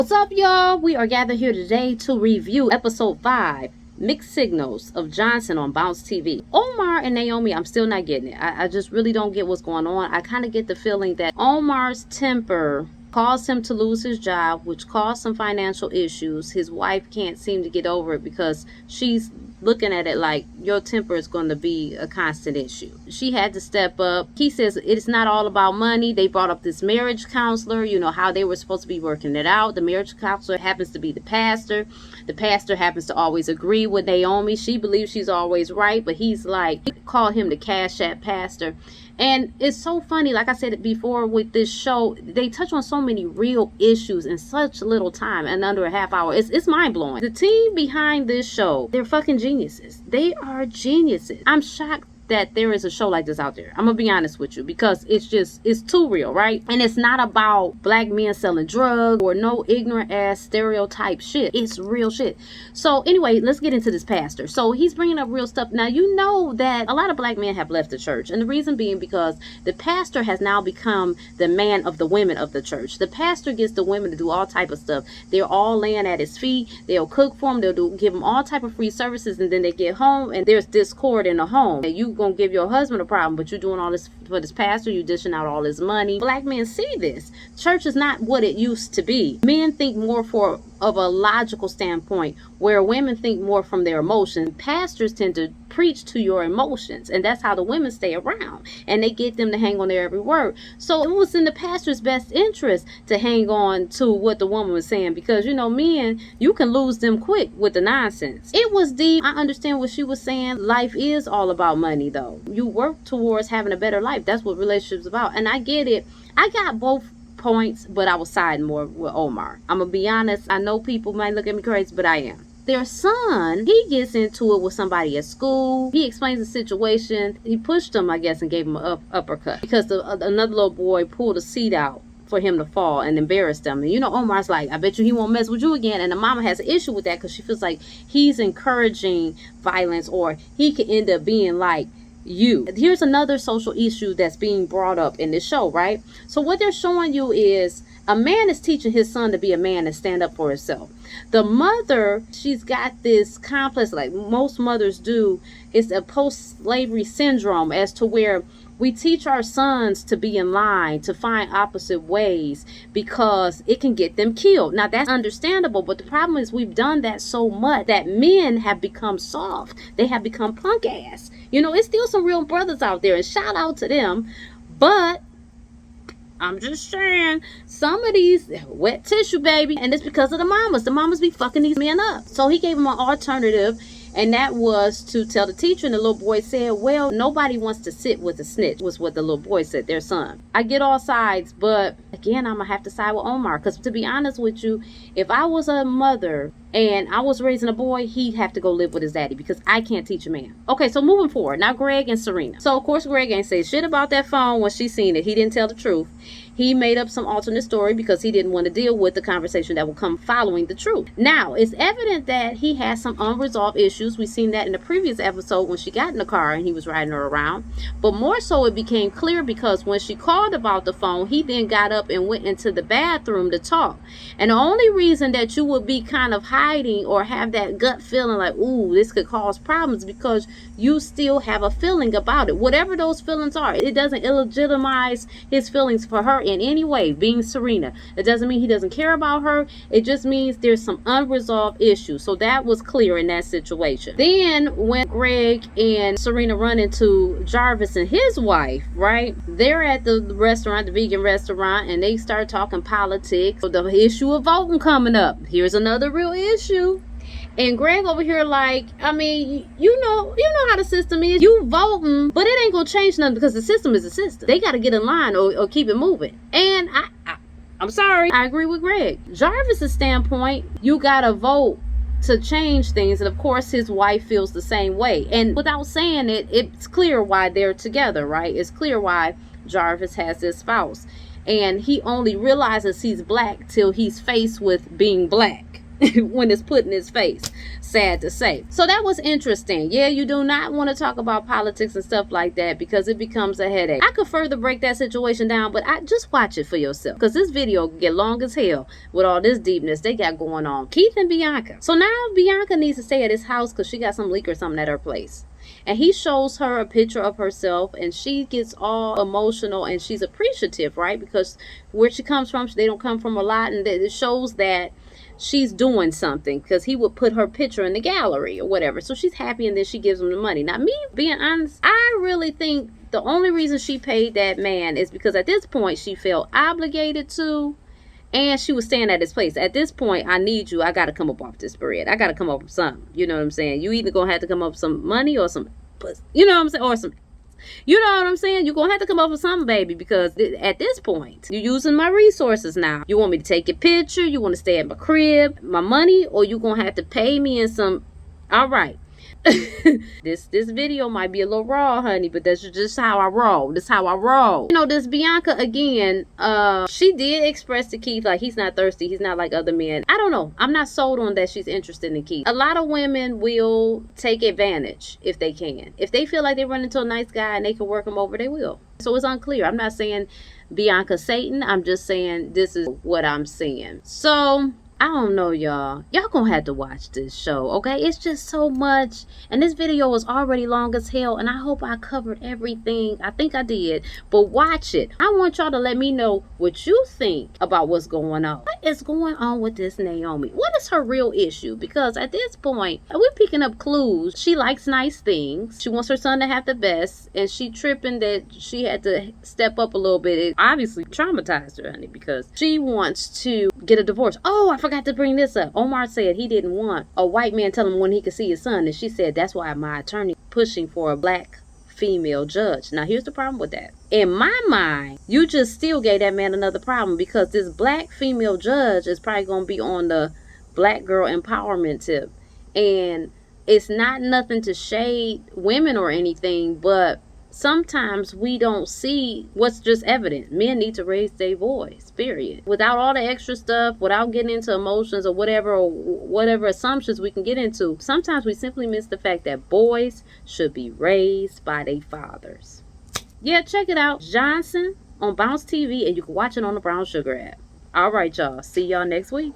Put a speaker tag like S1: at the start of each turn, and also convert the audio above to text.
S1: What's up, y'all? We are gathered here today to review episode 5, Mixed Signals of Johnson on Bounce TV. Omar and Naomi, I'm still not getting it. I just really don't get what's going on. I kind of get the feeling that Omar's temper caused him to lose his job, which caused some financial issues. His wife can't seem to get over it because she's looking at it like your temper is going to be a constant issue. She had to step up. He says it's not all about money. They brought up this marriage counselor, you know, how they were supposed to be working it out. The marriage counselor happens to be the pastor. The pastor happens to always agree with Naomi. She believes she's always right, but he's like, call him the Cash App pastor. And it's so funny, like I said before with this show, they touch on so many real issues in such little time and under a half hour. It's mind-blowing. The team behind this show, they're fucking geniuses. They are geniuses. I'm shocked that there is a show like this out there. I'm gonna be honest with you, because it's too real, right? And it's not about black men selling drugs or no ignorant ass stereotype shit. It's real shit. So anyway, let's get into this pastor. So he's bringing up real stuff. Now, you know that a lot of black men have left the church, and the reason being because the pastor has now become the man of the women of the church. The pastor gets the women to do all type of stuff. They're all laying at his feet. They'll cook for him. They'll give him all type of free services, and then they get home and there's discord in the home. And you gonna give your husband a problem, but you're doing all this for this pastor. You dishing out all his money. Black men see this. Church is not what it used to be. Men think more of a logical standpoint, where women think more from their emotions. Pastors tend to preach to your emotions, and that's how the women stay around, and they get them to hang on their every word. So it was in the pastor's best interest to hang on to what the woman was saying, because, you know, men, you can lose them quick with the nonsense. It was deep. I understand what she was saying. Life is all about money, though. You work towards having a better life. That's what relationships about, and I get it. I got both points, but I was siding more with Omar. I'm gonna be honest. I know people might look at me crazy, but I am. Their son, he gets into it with somebody at school. He explains the situation. He pushed him, I guess, and gave him an uppercut because another little boy pulled a seat out for him to fall and embarrassed them. And you know, Omar's like, I bet you he won't mess with you again. And the mama has an issue with that because she feels like he's encouraging violence, or he could end up being like you. Here's another social issue that's being brought up in this show, right? So what they're showing you is a man is teaching his son to be a man and stand up for himself. The mother, she's got this complex, like most mothers do. It's a post-slavery syndrome, as to where we teach our sons to be in line, to find opposite ways, because it can get them killed. Now, that's understandable, but the problem is we've done that so much that men have become soft. They have become punk ass. You know, it's still some real brothers out there, and shout out to them. But I'm just saying, some of these wet tissue, baby, and it's because of the mamas. The mamas be fucking these men up. So he gave him an alternative, and that was to tell the teacher. And the little boy said, well, nobody wants to sit with a snitch, was what the little boy said, their son. I get all sides, but again, I'm gonna have to side with Omar, because to be honest with you, if I was a mother and I was raising a boy, he'd have to go live with his daddy, because I can't teach a man. Okay, so moving forward, now Greg and Serena. So of course Greg ain't say shit about that phone when she seen it. He didn't tell the truth. He made up some alternate story because he didn't want to deal with the conversation that will come following the truth. Now, it's evident that he has some unresolved issues. We've seen that in the previous episode when she got in the car and he was riding her around. But more so, it became clear because when she called about the phone, he then got up and went into the bathroom to talk. And the only reason that you would be kind of hiding or have that gut feeling like, ooh, this could cause problems, because you still have a feeling about it. Whatever those feelings are, it doesn't illegitimize his feelings for her in any way, being Serena. It doesn't mean he doesn't care about her. It just means there's some unresolved issues. So that was clear in that situation. Then when Greg and Serena run into Jarvis and his wife, right? They're at the restaurant, the vegan restaurant, and they start talking politics. So the issue of voting coming up. Here's another real issue. And Greg over here like, I mean, you know how the system is. You voting, but it ain't gonna change nothing, because the system is the system. They got to get in line or keep it moving. And I'm sorry, I agree with Greg. Jarvis's standpoint, you gotta vote to change things, and of course his wife feels the same way. And without saying it, it's clear why they're together, right? It's clear why Jarvis has this spouse, and he only realizes he's black till he's faced with being black. when it's put in his face. Sad to say. So that was interesting. Yeah, you do not want to talk about politics and stuff like that because it becomes a headache. I could further break that situation down, but I just watch it for yourself because this video can get long as hell with all this deepness they got going on. Keith and Bianca. So now Bianca needs to stay at his house because she got some leak or something at her place. And he shows her a picture of herself and she gets all emotional and she's appreciative, right? Because where she comes from, they don't come from a lot, and it shows that she's doing something because he would put her picture in the gallery or whatever. So she's happy and then she gives him the money. Now, me being honest, I really think the only reason she paid that man is because at this point she felt obligated to, and she was staying at his place. At this point, I need you. I got to come up off this bread. I got to come up with something. You know what I'm saying? You either going to have to come up with some money or some, you know what I'm saying? Or some, you know what I'm saying? You're going to have to come up with something, baby, because at this point, you're using my resources now. You want me to take your picture? You want to stay at my crib, my money, or you going to have to pay me in some, all right. This video might be a little raw, honey, but that's just how I roll. This how I roll. You know, this Bianca again, she did express to Keith like he's not thirsty, he's not like other men. I don't know, I'm not sold on that she's interested in Keith. A lot of women will take advantage if they can. If they feel like they run into a nice guy and they can work him over, they will. So it's unclear. I'm not saying Bianca's Satan, I'm just saying this is what I'm seeing. So I don't know, y'all. Y'all gonna have to watch this show, okay? It's just so much. And this video was already long as hell. And I hope I covered everything. I think I did. But watch it. I want y'all to let me know what you think about what's going on. What is going on with this Naomi? What is her real issue? Because at this point, we're picking up clues. She likes nice things. She wants her son to have the best. And she tripping that she had to step up a little bit. It obviously traumatized her, honey, because she wants to get a divorce. Oh, I forgot to bring this up. Omar said he didn't want a white man telling him when he could see his son, and she said that's why my attorney pushing for a black female judge. Now here's the problem with that. In my mind, you just still gave that man another problem because this black female judge is probably going to be on the black girl empowerment tip, and it's not nothing to shade women or anything, but sometimes we don't see what's just evident. Men need to raise their voice, period. Without all the extra stuff, without getting into emotions or whatever assumptions we can get into, sometimes we simply miss the fact that boys should be raised by their fathers. Yeah, check it out. Johnson on Bounce TV, and you can watch it on the Brown Sugar app. All right, y'all. See y'all next week.